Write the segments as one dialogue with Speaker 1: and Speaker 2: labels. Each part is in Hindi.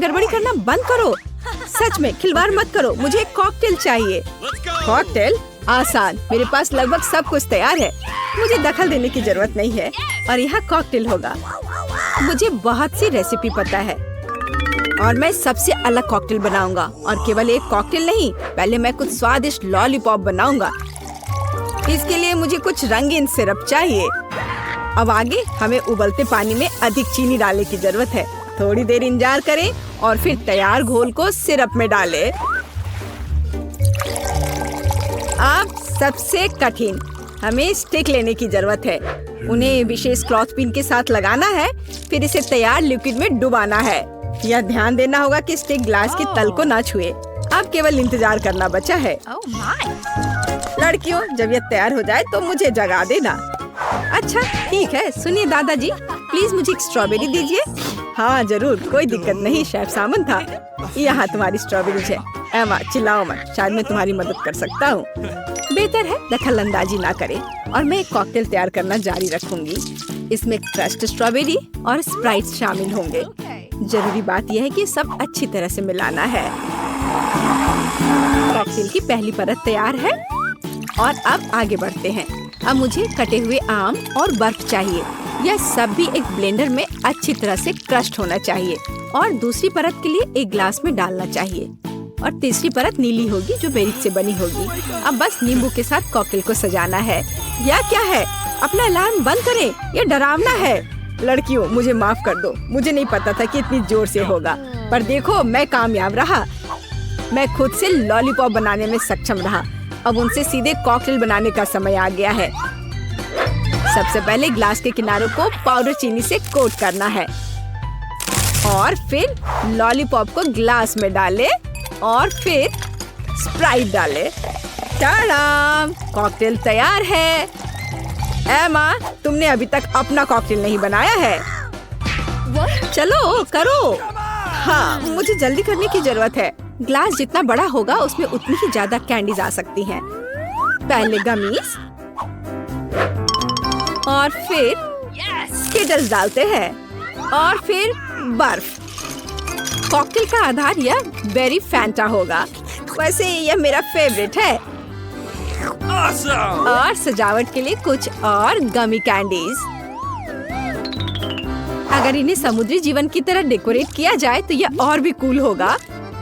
Speaker 1: गड़बड़ी करना बंद करो। सच में खिलवाड़ मत करो, मुझे एक कॉकटेल चाहिए। कॉकटेल? आसान, मेरे पास लगभग सब कुछ तैयार है। मुझे दखल देने की जरूरत नहीं है और यहाँ कॉकटेल होगा। मुझे बहुत सी रेसिपी पता है और मैं सबसे अलग कॉकटेल बनाऊंगा। और केवल एक कॉकटेल नहीं, पहले मैं कुछ स्वादिष्ट लॉलीपॉप बनाऊंगा। इसके लिए मुझे कुछ रंगीन सिरप चाहिए। अब आगे हमें उबलते पानी में अधिक चीनी डालने की जरूरत है। थोड़ी देर इंतजार करें और फिर तैयार घोल को सिरप में डालें। अब सबसे कठिन, हमें स्टिक लेने की जरूरत है। उन्हें विशेष क्लॉथ पिन के साथ लगाना है, फिर इसे तैयार लिक्विड में डुबाना है। यह ध्यान देना होगा कि स्टिक ग्लास की तल को ना छुए। अब केवल इंतजार करना बचा है। लड़कियों, जब यह तैयार हो जाए तो मुझे जगा देना। अच्छा ठीक है, सुनिए दादाजी, प्लीज मुझे एक स्ट्रॉबेरी दीजिए। हाँ जरूर, कोई दिक्कत नहीं, शेफ सामन था। यहाँ तुम्हारी स्ट्रॉबेरी है। एमा चिल्लाओ मत, शायद मैं तुम्हारी मदद कर सकता हूँ। बेहतर है दखल अंदाजी ना करे और मैं एक कॉकटेल तैयार करना जारी रखूंगी। इसमें क्रश्ड स्ट्रॉबेरी और स्प्राइट शामिल होंगे। जरूरी बात यह है कि सब अच्छी तरह से मिलाना है। कॉकटेल की पहली परत तैयार है और अब आगे बढ़ते हैं। अब मुझे कटे हुए आम और बर्फ चाहिए। यह सब भी एक ब्लेंडर में अच्छी तरह से क्रश्ड होना चाहिए और दूसरी परत के लिए एक ग्लास में डालना चाहिए और तीसरी परत नीली होगी जो बेरी से बनी होगी। अब बस नींबू के साथ कॉकटेल को सजाना है। यह क्या है? अपना अलार्म बंद करें, यह डरावना है। लड़कियों, मुझे माफ कर दो, मुझे नहीं पता था कि इतनी जोर से होगा, पर देखो मैं कामयाब रहा। मैं खुद से लॉलीपॉप बनाने में सक्षम रहा। अब उनसे सीधे कॉकटेल बनाने का समय आ गया है। सबसे पहले ग्लास के किनारों को पाउडर चीनी से कोट करना है और फिर लॉलीपॉप को ग्लास में डालें और फिर स्प्राइट डालें। टाडाम! कॉकटेल तैयार है। एमा, तुमने अभी तक अपना कॉकटेल नहीं बनाया है। चलो करो। हाँ, मुझे जल्दी करने की जरूरत है। ग्लास जितना बड़ा होगा उसमें उतनी ही ज्यादा कैंडीज आ सकती हैं। पहले गमीज और फिर स्किटल्स डालते हैं और फिर बर्फ। कॉकटेल का आधार यह बेरी फैंटा होगा। वैसे यह मेरा फेवरेट है। और सजावट के लिए कुछ और गमी कैंडीज। अगर इन्हें समुद्री जीवन की तरह डेकोरेट किया जाए तो यह और भी कूल होगा।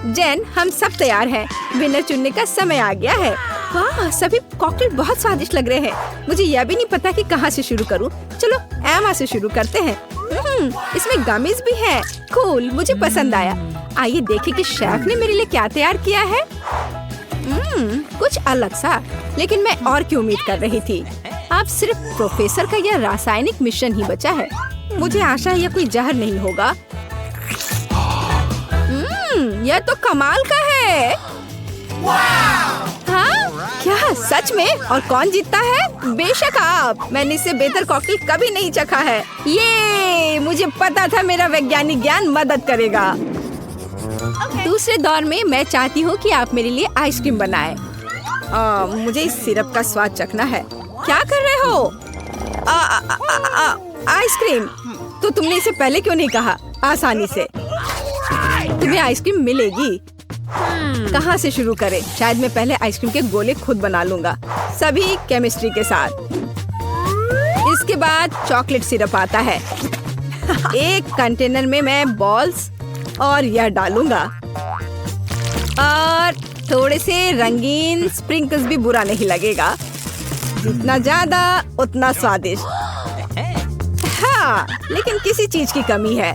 Speaker 1: जेन, हम सब तैयार हैं। विनर चुनने का समय आ गया है। वाह, सभी कॉकटेल बहुत स्वादिष्ट लग रहे हैं। मुझे यह भी नहीं पता कि कहाँ से शुरू करूँ। चलो एमा से शुरू करते हैं। इसमें गमीज भी है। कूल, मुझे पसंद आया। आइए देखें कि शेफ ने मेरे लिए क्या तैयार किया है। कुछ अलग सा, लेकिन मैं और की उम्मीद कर रही थी। अब सिर्फ प्रोफेसर का यह रासायनिक मिश्रण ही बचा है। मुझे आशा है यह कोई जहर नहीं होगा। यह तो कमाल का है। हाँ? क्या सच में? और कौन जीतता है? बेशक आप। मैंने इससे बेहतर कॉकटेल कभी नहीं चखा है। ये मुझे पता था मेरा वैज्ञानिक ज्ञान मदद करेगा। दूसरे दौर में मैं चाहती हूँ कि आप मेरे लिए आइसक्रीम बनाएं। मुझे इस सिरप का स्वाद चखना है। क्या कर रहे हो? आइसक्रीम? तो तुमने इसे पहले क्यों नहीं कहा? आसानी से तुम्हें आइसक्रीम मिलेगी। कहाँ से शुरू करें? शायद मैं पहले आइसक्रीम के गोले खुद बना लूंगा, सभी केमिस्ट्री के साथ। इसके बाद चॉकलेट सिरप आता है। एक कंटेनर में मैं बॉल्स और यह डालूंगा और थोड़े से रंगीन स्प्रिंकल्स भी बुरा नहीं लगेगा। जितना ज्यादा उतना स्वादिष्ट। हाँ, लेकिन किसी चीज की कमी है।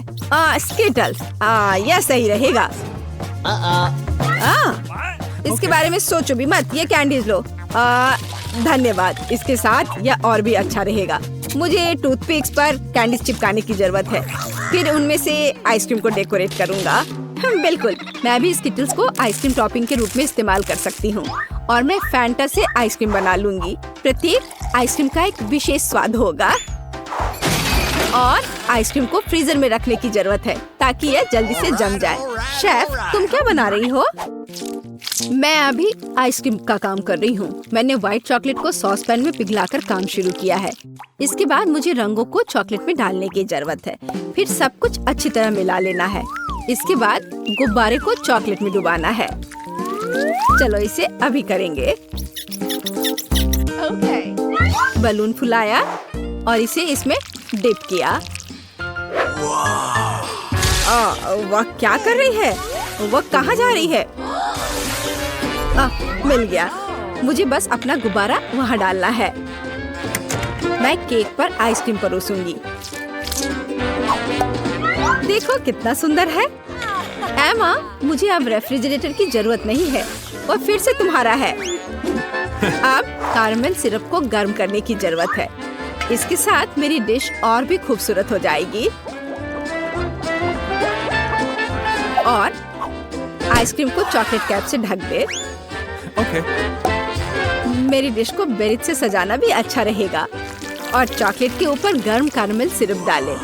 Speaker 1: स्किटल्स, यह सही रहेगा। इसके बारे में सोचो भी मत। ये कैंडीज लो। धन्यवाद। इसके साथ यह और भी अच्छा रहेगा। मुझे टूथपिक्स पर कैंडीज चिपकाने की जरूरत है। फिर उनमें से आइसक्रीम को डेकोरेट करूंगा। बिल्कुल, मैं भी स्किटल्स को आइसक्रीम टॉपिंग के रूप में इस्तेमाल कर सकती हूँ और मैं फैंटा से आइसक्रीम बना लूंगी। प्रत्येक आइसक्रीम का एक विशेष स्वाद होगा और आइसक्रीम को फ्रीजर में रखने की जरूरत है ताकि यह जल्दी से जम जाए। शेफ, तुम क्या बना रही हो? मैं अभी आइसक्रीम का काम कर रही हूँ। मैंने व्हाइट चॉकलेट को सॉस पैन में पिघलाकर काम शुरू किया है। इसके बाद मुझे रंगों को चॉकलेट में डालने की जरूरत है। फिर सब कुछ अच्छी तरह मिला लेना है। इसके बाद गुब्बारे को चॉकलेट में डुबाना है। चलो इसे अभी करेंगे। बलून फुलाया और इसे इसमें डिप किया। वह क्या कर रही है? वह कहाँ जा रही है? मिल गया। मुझे बस अपना गुब्बारा वहाँ डालना है। मैं केक पर आइसक्रीम परोसूंगी। देखो कितना सुंदर है। एमा, मुझे अब रेफ्रिजरेटर की जरूरत नहीं है। वह फिर से तुम्हारा है। अब कैरमेल सिरप को गर्म करने की जरूरत है। इसके साथ मेरी डिश और भी खूबसूरत हो जाएगी। और आइसक्रीम को चॉकलेट कैप से ढक दे। मेरी डिश को बेरी से सजाना भी अच्छा रहेगा। और चॉकलेट के ऊपर गर्म कैरमेल सिरप डालें।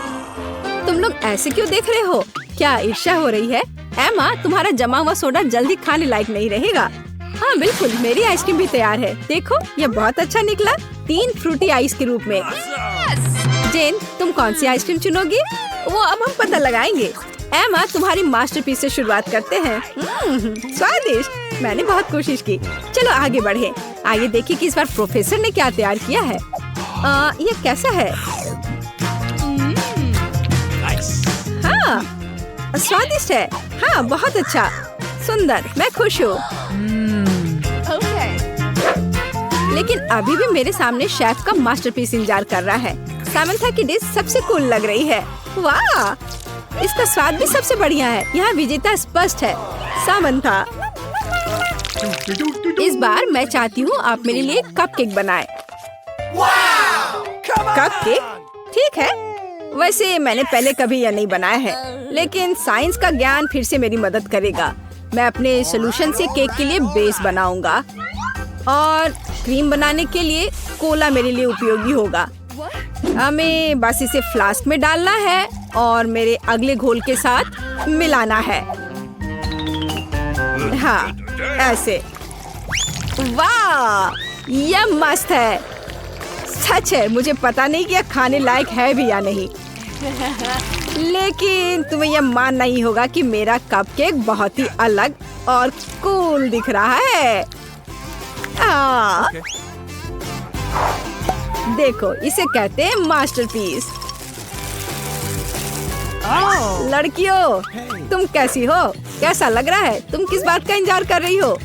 Speaker 1: तुम लोग ऐसे क्यों देख रहे हो? क्या ईर्ष्या हो रही है? एमा, तुम्हारा जमा हुआ सोडा जल्दी खाने लायक नहीं रहेगा। हाँ बिल्कुल, मेरी आइसक्रीम भी तैयार है। देखो, यह बहुत अच्छा निकला। 3 फ्रूटी आइस के रूप में। जेन, तुम कौन सी आइसक्रीम चुनोगी? वो अब हम पता लगाएंगे। एमा, तुम्हारी मास्टरपीस से शुरुआत करते हैं। स्वादिष्ट। मैंने बहुत कोशिश की। चलो आगे बढ़े। आगे देखिए कि इस बार प्रोफेसर ने क्या तैयार किया है। ये कैसा है? हाँ, स्वादिष्ट है। हाँ, बहुत अच्छा, सुंदर। मैं खुश हूँ। लेकिन अभी भी मेरे सामने शेफ का मास्टरपीस इंतजार कर रहा है। सामंथा की डिश सबसे कूल लग रही है। वाह, इसका स्वाद भी सबसे बढ़िया है। यहाँ विजेता स्पष्ट है, सामंथा। इस बार मैं चाहती हूँ आप मेरे लिए कपकेक बनाएं। कपकेक? ठीक है। वैसे मैंने पहले कभी यह नहीं बनाया है, लेकिन साइंस का ज्ञान फिर से मेरी मदद करेगा। मैं अपने सोल्यूशन से केक के लिए बेस बनाऊंगा और क्रीम बनाने के लिए कोला मेरे लिए उपयोगी होगा। हमें बस इसे फ्लास्क में डालना है और मेरे अगले घोल के साथ मिलाना है। हाँ, ऐसे। वाह, यह मस्त है। सच है, मुझे पता नहीं कि यह खाने लायक है भी या नहीं। लेकिन तुम्हें यह मानना ही होगा कि मेरा कपकेक बहुत ही अलग और कूल दिख रहा है। देखो, इसे कहते हैं मास्टरपीस। लड़कियों, तुम कैसी हो? कैसा लग रहा है? तुम किस बात का इंतजार कर रही हो?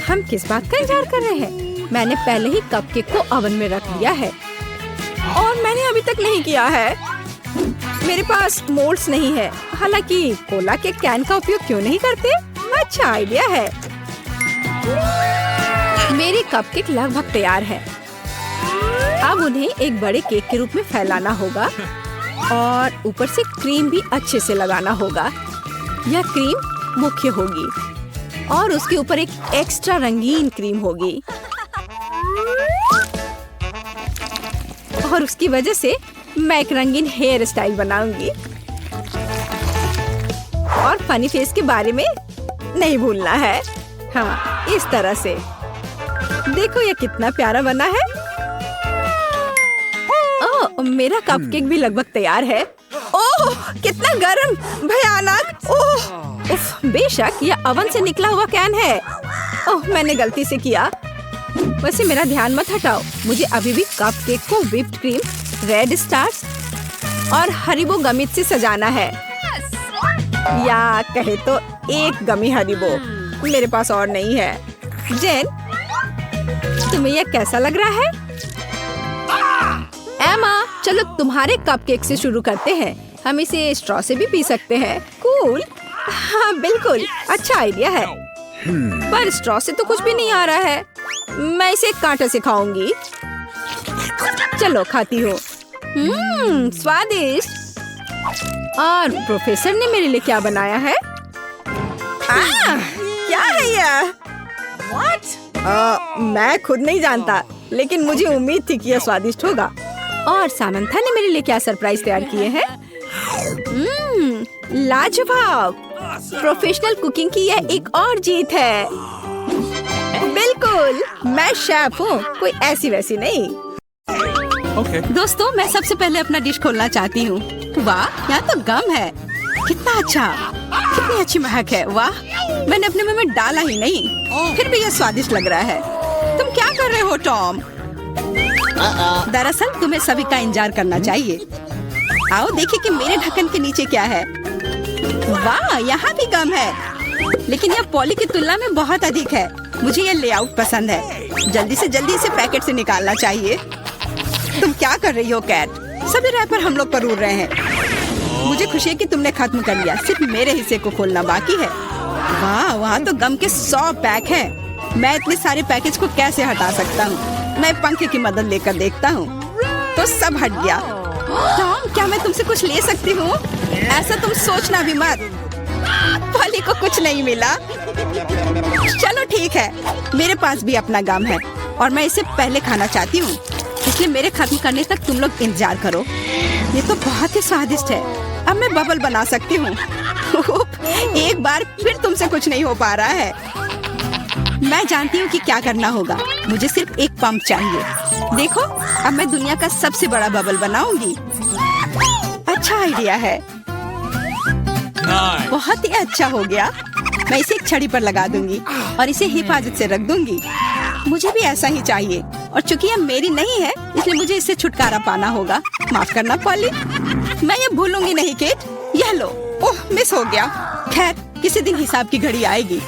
Speaker 1: हम किस बात का इंतजार कर रहे हैं? मैंने पहले ही कपकेक को ओवन में रख दिया है और मैंने अभी तक नहीं किया है। मेरे पास मोल्ड्स नहीं है। हालांकि कोला के कैन का उपयोग क्यों नहीं करते? अच्छा आइडिया है। मेरी कपकेक लगभग तैयार है। अब उन्हें एक बड़े केक के रूप में फैलाना होगा और ऊपर से क्रीम भी अच्छे से लगाना होगा। यह क्रीम मुख्य होगी और उसके ऊपर एक एक्स्ट्रा रंगीन क्रीम होगी और उसकी वजह से मैं एक रंगीन हेयर स्टाइल बनाऊंगी। और फनी फेस के बारे में नहीं भूलना है। हाँ, इस तरह से। देखो यह कितना प्यारा बना है। ओह, मेरा कपकेक भी लगभग तैयार है। ओह, कितना गर्म, भयानक। ओह, उफ, बेशक यह ओवन से निकला हुआ कैन है। ओह, मैंने गलती से किया। वैसे मेरा ध्यान मत हटाओ। मुझे अभी भी कपकेक को व्हिप्ड क्रीम, रेड स्टार्स और हरीबो गमित से सजाना है। या कहे तो एक गमी हरीबो। मेरे पास और नहीं है। जेन, तुम्हें यह कैसा लग रहा है? एमा, चलो तुम्हारे कपकेक से शुरू करते हैं। हम इसे स्ट्रॉ से भी पी सकते हैं। कूल। हाँ बिल्कुल, अच्छा आइडिया है। पर स्ट्रॉ से तो कुछ भी नहीं आ रहा है। मैं इसे कांटे से खाऊंगी। चलो खाती हूँ। स्वादिष्ट। और प्रोफेसर ने मेरे लिए क्या बनाया है? क्या है यह? मैं खुद नहीं जानता, लेकिन मुझे उम्मीद थी कि यह स्वादिष्ट होगा। और सामंथा ने मेरे लिए क्या सरप्राइज तैयार किए हैं? लाजवाब। प्रोफेशनल कुकिंग की यह एक और जीत है। बिल्कुल, मैं शेफ हूँ, कोई ऐसी वैसी नहीं। दोस्तों, मैं सबसे पहले अपना डिश खोलना चाहती हूँ। वाह, यहाँ तो गम है। कितना अच्छा, कितनी अच्छी महक है। वाह, मैंने अपने मुंह में डाला ही नहीं, फिर भी यह स्वादिष्ट लग रहा है। तुम क्या कर रहे हो टॉम? दरअसल तुम्हें सभी का इंतजार करना चाहिए। आओ देखिए कि मेरे ढक्कन के नीचे क्या है। वाह, यहाँ भी गम है, लेकिन यह पॉली की तुलना में बहुत अधिक है। मुझे यह लेआउट पसंद है। जल्दी से जल्दी इसे पैकेट से निकालना चाहिए। तुम क्या कर रही हो कैट? सभी रैपर हम लोग पर उड़ रहे हैं। मुझे खुशी है कि तुमने खत्म कर लिया, सिर्फ मेरे हिस्से को खोलना बाकी है। वाह, वहाँ तो गम के 100 पैक हैं। मैं इतने सारे पैकेज को कैसे हटा सकता हूँ? मैं पंखे की मदद लेकर देखता हूँ, तो सब हट गया। टॉम, क्या मैं तुमसे कुछ ले सकती हूँ? ऐसा तुम सोचना भी मत। पॉली को कुछ नहीं मिला। चलो ठीक है, मेरे पास भी अपना गम है और मैं इसे पहले खाना चाहती हूँ, इसलिए मेरे खत्म करने तक तुम लोग इंतजार करो। ये तो बहुत ही स्वादिष्ट है। अब मैं बबल बना सकती हूँ। एक बार फिर तुमसे कुछ नहीं हो पा रहा है। मैं जानती हूँ कि क्या करना होगा। मुझे सिर्फ एक पंप चाहिए। देखो, अब मैं दुनिया का सबसे बड़ा बबल बनाऊंगी। अच्छा आइडिया है। बहुत ही अच्छा हो गया। मैं इसे एक छड़ी पर लगा दूंगी और इसे हिफाजत से रख दूंगी। मुझे भी ऐसा ही चाहिए, और चूंकि यह मेरी नहीं है इसलिए मुझे इससे छुटकारा पाना होगा। माफ करना पॉली, मैं ये भूलूंगी नहीं केट। यह लो। ओह, मिस हो गया। खैर, किसी दिन हिसाब की घड़ी आएगी,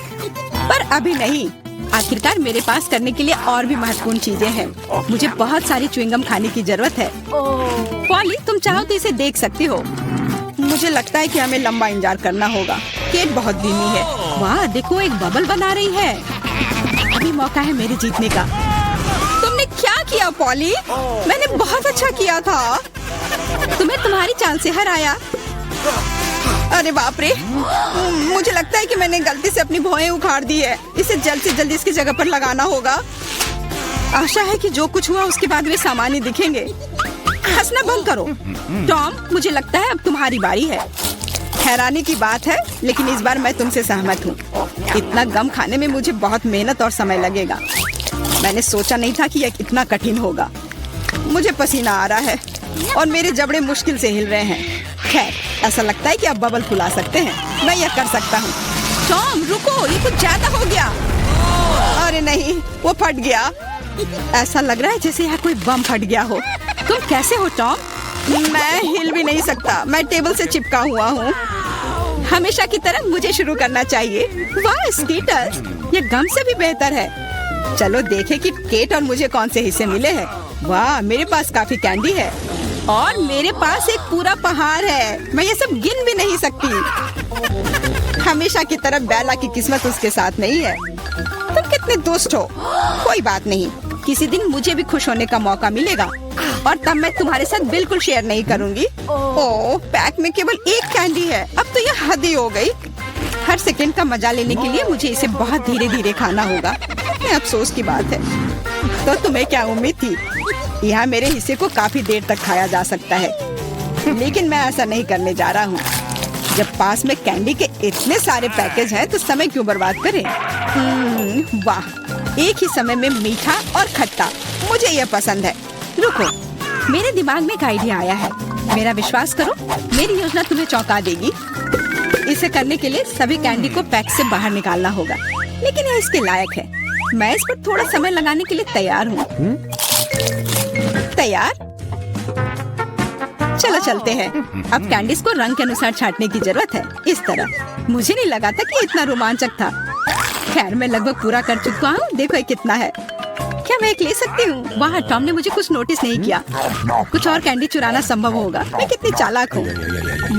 Speaker 1: पर अभी नहीं। आखिरकार मेरे पास करने के लिए और भी महत्वपूर्ण चीजें हैं। मुझे बहुत सारी च्युइंगम खाने की जरूरत है। पॉली, तुम चाहो तो इसे देख सकती हो। मुझे लगता है कि हमें लंबा इंतजार करना होगा। केट बहुत धीमी है। वाह, देखो एक बबल बना रही है। अभी मौका है मेरे जीतने का। तुमने क्या किया पॉली? मैंने बहुत अच्छा किया था। तुम्हें तुम्हारी चाल से हराया। अरे बाप रे, मुझे लगता है कि मैंने गलती से अपनी भौहें उखाड़ दी है। इसे जल्द से जल्द इसकी जगह पर लगाना होगा। आशा है कि जो कुछ हुआ उसके बाद वे सामान्य दिखेंगे। हंसना बंद करो। टॉम, मुझे लगता है अब तुम्हारी बारी है। हैरानी की बात है, लेकिन इस बार मैं तुमसे सहमत हूँ। इतना गम खाने में मुझे बहुत मेहनत और समय लगेगा। मैंने सोचा नहीं था कि यह इतना कठिन होगा। मुझे पसीना आ रहा है और मेरे जबड़े मुश्किल से हिल रहे हैं। खैर, ऐसा लगता है कि अब बबल फुला सकते हैं। मैं यह कर सकता हूँ। टॉम रुको, ये कुछ ज्यादा हो गया। अरे नहीं, वो फट गया। ऐसा लग रहा है जैसे यहाँ कोई बम फट गया हो। तुम कैसे हो टॉम? मैं हिल भी नहीं सकता। मैं टेबल से चिपका हुआ हूँ। हमेशा की तरह मुझे शुरू करना चाहिए। वाह स्कीटर्स, ये गम से भी बेहतर है। चलो देखें कि केट और मुझे कौन से हिस्से मिले हैं। वाह, मेरे पास काफी कैंडी है और मेरे पास एक पूरा पहाड़ है। मैं ये सब गिन भी नहीं सकती। हमेशा की तरह बेला की किस्मत उसके साथ नहीं है। तुम कितने दुष्ट हो। कोई बात नहीं, किसी दिन मुझे भी खुश होने का मौका मिलेगा और तब मैं तुम्हारे साथ बिल्कुल शेयर नहीं करूंगी। ओह, पैक में केवल एक कैंडी है। अब तो यह हद ही हो गई। हर सेकंड का मजा लेने के लिए मुझे इसे बहुत धीरे धीरे खाना होगा। ये अफसोस की बात है। तो तुम्हें क्या उम्मीद थी? यहाँ मेरे हिस्से को काफी देर तक खाया जा सकता है, लेकिन मैं ऐसा नहीं करने जा रहा हूँ। जब पास में कैंडी के इतने सारे पैकेज हैं, तो समय क्यों बर्बाद करें? वाह, एक ही समय में मीठा और खट्टा, मुझे यह पसंद है। रुको, मेरे दिमाग में एक आइडिया आया है। मेरा विश्वास करो, मेरी योजना तुम्हें चौंका देगी। इसे करने के लिए सभी कैंडी को पैक से बाहर निकालना होगा, लेकिन यह इसके लायक है। मैं इस पर थोड़ा समय लगाने के लिए तैयार हूँ। तैयार? चलो चलते हैं। अब कैंडीज को रंग के अनुसार छांटने की जरूरत है। इस तरह। मुझे नहीं लगा था कि इतना रोमांचक था। खैर, मैं लगभग पूरा कर चुका हूँ। देखो ये कितना है। क्या मैं एक ले सकती हूँ? वाह, टॉम ने मुझे कुछ नोटिस नहीं किया। कुछ और कैंडी चुराना संभव होगा। मैं कितनी चालाक हूँ।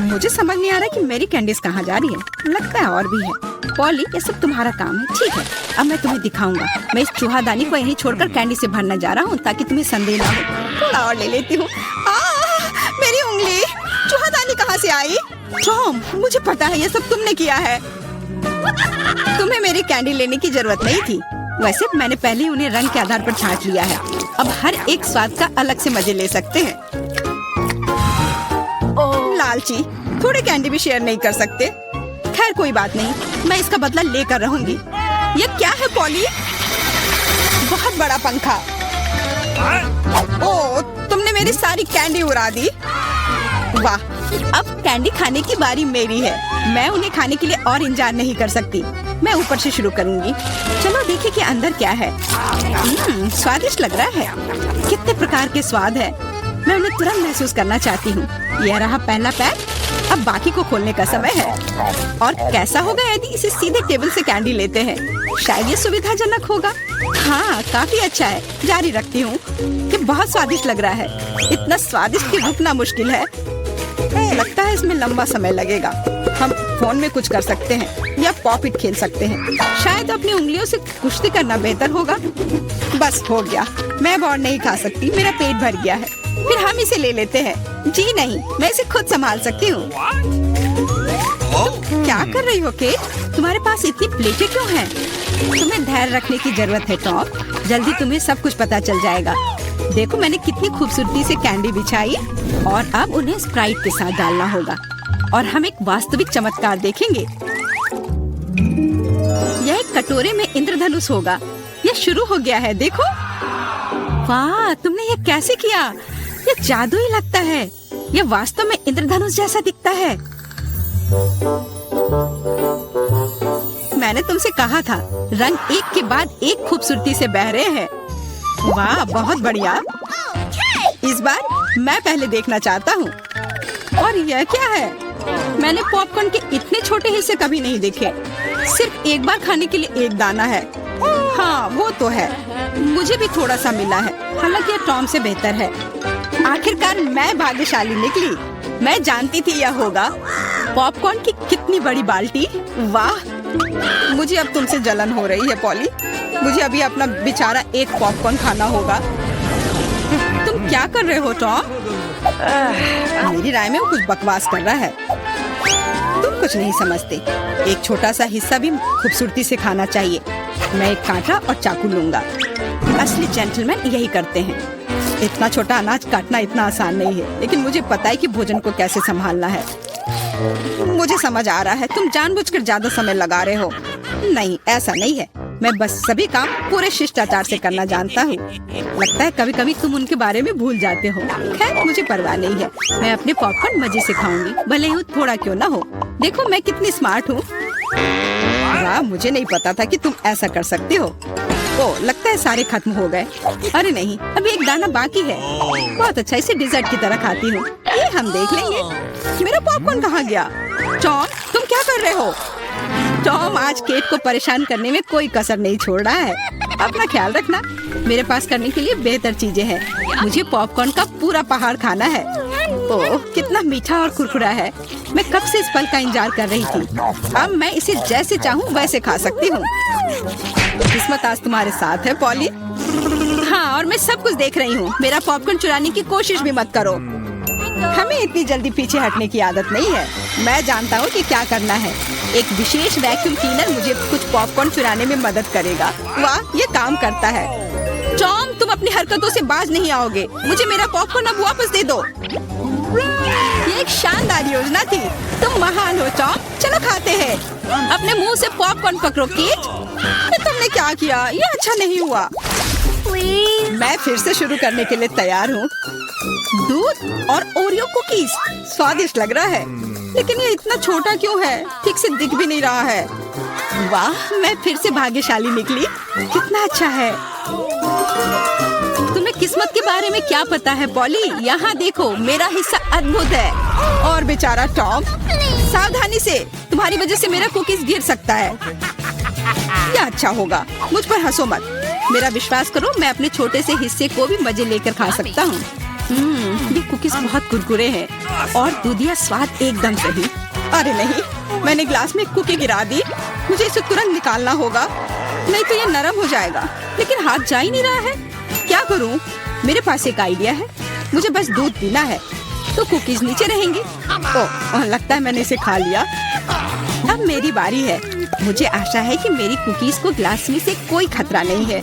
Speaker 1: मुझे समझ नहीं आ रहा कि मेरी कैंडीज कहाँ जा रही है। लगता है और भी है। पॉली, ये सब तुम्हारा काम है। ठीक है, अब मैं तुम्हें दिखाऊंगा। मैं इस चूहादानी को यहीं छोड़कर कैंडी से भरने जा रहा हूँ, ताकि तुम्हें संदेह ना हो। थोड़ा और ले लेती हूँ। मेरी उंगली! चूहादानी कहाँ से आई? टॉम, मुझे पता है ये सब तुमने किया है। तुम्हें मेरी कैंडी लेने की जरूरत नहीं थी। वैसे मैंने पहले ही उन्हें रंग के आधार पर छांट लिया है। अब हर एक स्वाद का अलग से मजे ले सकते हैं। लालची, थोड़े कैंडी भी शेयर नहीं कर सकते। खैर कोई बात नहीं, मैं इसका बदला लेकर रहूंगी। ये क्या है पॉली? बहुत बड़ा पंखा। ओह, तुमने मेरी सारी कैंडी उड़ा दी। वाह, अब कैंडी खाने की बारी मेरी है। मैं उन्हें खाने के लिए और इंतजार नहीं कर सकती। मैं ऊपर से शुरू करूंगी। चलो देखें कि अंदर क्या है। स्वादिष्ट लग रहा है। कितने प्रकार के स्वाद है। मैं उन्हें तुरंत महसूस करना चाहती हूँ। यह रहा पहला पैक। अब बाकी को खोलने का समय है। और कैसा होगा यदि इसे सीधे टेबल से कैंडी लेते हैं? शायद ये सुविधाजनक होगा। हाँ, काफी अच्छा है। जारी रखती हूँ। ये बहुत स्वादिष्ट लग रहा है। इतना स्वादिष्ट कि रुकना मुश्किल है। लगता है इसमें लंबा समय लगेगा। हम फोन में कुछ कर सकते हैं या पॉपिट खेल सकते हैं। शायद अपनी उंगलियों से कुश्ती करना बेहतर होगा। बस हो गया। मैं अब और नहीं खा सकती। मेरा पेट भर गया है। फिर हम इसे ले लेते हैं। जी नहीं, मैं इसे खुद संभाल सकती हूँ। तुम क्या कर रही हो केट? तुम्हारे पास इतनी प्लेटें क्यों हैं? तुम्हें धैर्य रखने की जरूरत है टॉम। जल्दी तुम्हें सब कुछ पता चल जाएगा। देखो मैंने कितनी खूबसूरती से कैंडी बिछाई। और अब उन्हें स्प्राइट के साथ डालना होगा और हम एक वास्तविक चमत्कार देखेंगे। यह एक कटोरे में इंद्रधनुष होगा। यह शुरू हो गया है। देखो, वाह, तुमने ये कैसे किया? ये जादू ही लगता है। यह वास्तव में इंद्रधनुष जैसा दिखता है। मैंने तुमसे कहा था, रंग एक के बाद एक खूबसूरती से बह रहे हैं। वाह, बहुत बढ़िया। इस बार मैं पहले देखना चाहता हूँ। और यह क्या है? मैंने पॉपकॉर्न के इतने छोटे हिस्से कभी नहीं देखे। सिर्फ एक बार खाने के लिए एक दाना है। हाँ, वो तो है। मुझे भी थोड़ा सा मिला है। हालांकि यह टॉम से बेहतर है। आखिरकार मैं भाग्यशाली निकली। मैं जानती थी यह होगा। पॉपकॉर्न की कितनी बड़ी बाल्टी। वाह, मुझे अब तुमसे जलन हो रही है पॉली। मुझे अभी अपना बेचारा एक पॉपकॉर्न खाना होगा। तुम क्या कर रहे हो टॉम? मेरी राय में वो कुछ बकवास कर रहा है। तुम कुछ नहीं समझते। एक छोटा सा हिस्सा भी खूबसूरती से खाना चाहिए। मैं एक कांटा और चाकू लूंगा। असली जेंटलमैन यही करते हैं। इतना छोटा अनाज काटना इतना आसान नहीं है, लेकिन मुझे पता है कि भोजन को कैसे संभालना है। मुझे समझ आ रहा है, तुम जानबूझकर ज्यादा समय लगा रहे हो। नहीं, ऐसा नहीं है। मैं बस सभी काम पूरे शिष्टाचार से करना जानता हूँ। लगता है कभी कभी तुम उनके बारे में भूल जाते हो। खैर, मुझे परवाह नहीं है। मैं अपने पॉपकॉर्न मजे से खाऊंगी, भले ही थोड़ा क्यों ना हो। देखो मैं कितनी स्मार्ट हूँ। वाह, मुझे नहीं पता था कि तुम ऐसा कर सकते हो। ओह, लगता है सारे खत्म हो गए। अरे नहीं, अभी एक दाना बाकी है। बहुत अच्छा, इसे डिजर्ट की तरह खाती हूँ। ये हम देख लेंगे। मेरा पॉपकॉर्न कहाँ गया? टॉम, तुम क्या कर रहे हो? टॉम आज केट को परेशान करने में कोई कसर नहीं छोड़ रहा है। अपना ख्याल रखना। मेरे पास करने के लिए बेहतर चीजें हैं। मुझे पॉपकॉर्न का पूरा पहाड़ खाना है। ओह, कितना मीठा और कुरकुरा है। मैं कब से इस पल का इंतजार कर रही थी। अब मैं इसे जैसे चाहूँ वैसे खा सकती हूँ। किस्मत आज तुम्हारे साथ है पॉली। हाँ, और मैं सब कुछ देख रही हूँ। मेरा पॉपकॉर्न चुराने की कोशिश भी मत करो। हमें इतनी जल्दी पीछे हटने की आदत नहीं है। मैं जानता हूँ कि क्या करना है। एक विशेष वैक्यूम क्लीनर मुझे कुछ पॉपकॉर्न चुराने में मदद करेगा। वाह, ये काम करता है। टॉम, तुम अपनी हरकतों से बाज नहीं आओगे। मुझे मेरा पॉपकॉर्न अब वापस दे दो। ये एक शानदार योजना थी। तुम महान हो टॉम। चलो खाते हैं। अपने मुंह से पॉपकॉर्न पकड़ो केट। तुमने क्या किया? ये अच्छा नहीं हुआ। मैं फिर से शुरू करने के लिए तैयार हूँ। दूध और ओरियो कुकीज स्वादिष्ट लग रहा है, लेकिन ये इतना छोटा क्यों है? ठीक से दिख भी नहीं रहा है। वाह, मैं फिर से भाग्यशाली निकली। कितना अच्छा है। तुम्हें किस्मत के बारे में क्या पता है पॉली? यहाँ देखो, मेरा हिस्सा अद्भुत है। और बेचारा टॉम, सावधानी से, तुम्हारी वजह से मेरा कुकीज गिर सकता है। यह अच्छा होगा। मुझ पर हंसो मत। मेरा विश्वास करो, मैं अपने छोटे से हिस्से को भी मजे लेकर खा सकता हूँ। ये कुकीज बहुत कुरकुरे हैं और दूधिया स्वाद एकदम सही। अरे नहीं, मैंने ग्लास में कुकी गिरा दी। मुझे इसे तुरंत निकालना होगा, नहीं तो ये नरम हो जाएगा। लेकिन हाथ जा ही नहीं रहा है। क्या करूँ? मेरे पास एक आइडिया है। मुझे बस दूध पीना है, तो कुकीज नीचे रहेंगी। ओह, लगता है मैंने इसे खा लिया। अब मेरी बारी है। मुझे आशा है कि मेरी कुकीज को ग्लास में से कोई खतरा नहीं है।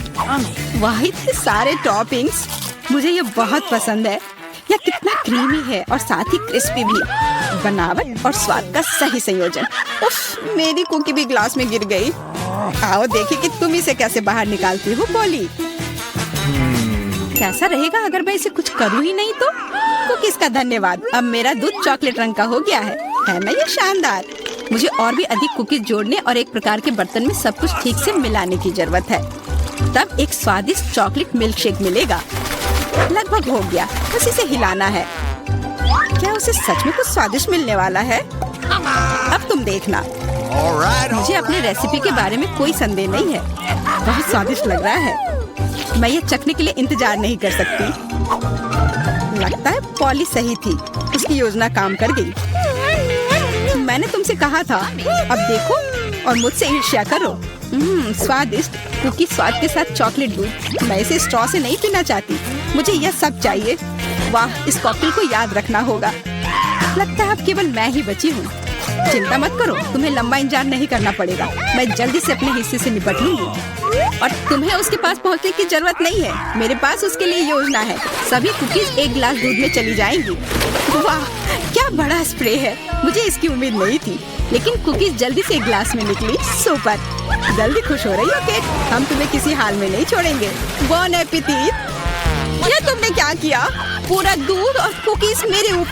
Speaker 1: वाह, इतने सारे टॉपिंग्स। मुझे ये बहुत पसंद है। यह कितना क्रीमी है और साथ ही क्रिस्पी भी। बनावट और स्वाद का सही संयोजन। उफ, मेरी कुकी भी ग्लास में गिर गई। आओ देखिए कि तुम इसे कैसे बाहर निकालती हो पॉली। कैसा रहेगा अगर मैं इसे कुछ करूँ ही नहीं तो? कुकीज का धन्यवाद। अब मेरा दूध चॉकलेट रंग का हो गया है ना ये शानदार। मुझे और भी अधिक कुकीज जोड़ने और एक प्रकार के बर्तन में सब कुछ ठीक से मिलाने की जरूरत है। तब एक स्वादिष्ट चॉकलेट मिल्क शेक मिलेगा। लगभग हो गया, बस इसे हिलाना है। क्या उसे सच में कुछ स्वादिष्ट मिलने वाला है? अब तुम देखना। मुझे अपने रेसिपी के बारे में कोई संदेह नहीं है। बहुत स्वादिष्ट लग रहा है। मैं ये चखने के लिए इंतजार नहीं कर सकती। लगता है पॉली सही थी, उसकी योजना काम कर गई। मैंने तुमसे कहा था। अब देखो और मुझसे ईर्ष्या करो। स्वादिष्ट कुकी स्वाद के साथ चॉकलेट दूध। मैं इसे स्ट्रॉ से नहीं पीना चाहती, मुझे यह सब चाहिए। वाह, इस कॉकटेल को याद रखना होगा। लगता है अब केवल मैं ही बची हूँ। चिंता मत करो, तुम्हें लंबा इंतजार नहीं करना पड़ेगा। मैं जल्दी से अपने हिस्से से निपट लूंगी और तुम्हें उसके पास पहुँचने की जरूरत नहीं है। मेरे पास उसके लिए योजना है। सभी कुकीज एक गिलास दूध में चली जाएंगी। वाह, क्या बड़ा स्प्रे है। मुझे इसकी उम्मीद नहीं थी, लेकिन कुकीज जल्दी से एक गिलास में निकली। सुपर, जल्दी खुश हो रही हो केक? हम तुम्हें किसी हाल में नहीं छोड़ेंगे। बॉन एपेटिट। ये तुमने क्या किया? पूरा दूध और कुकीज मेरे ऊपर।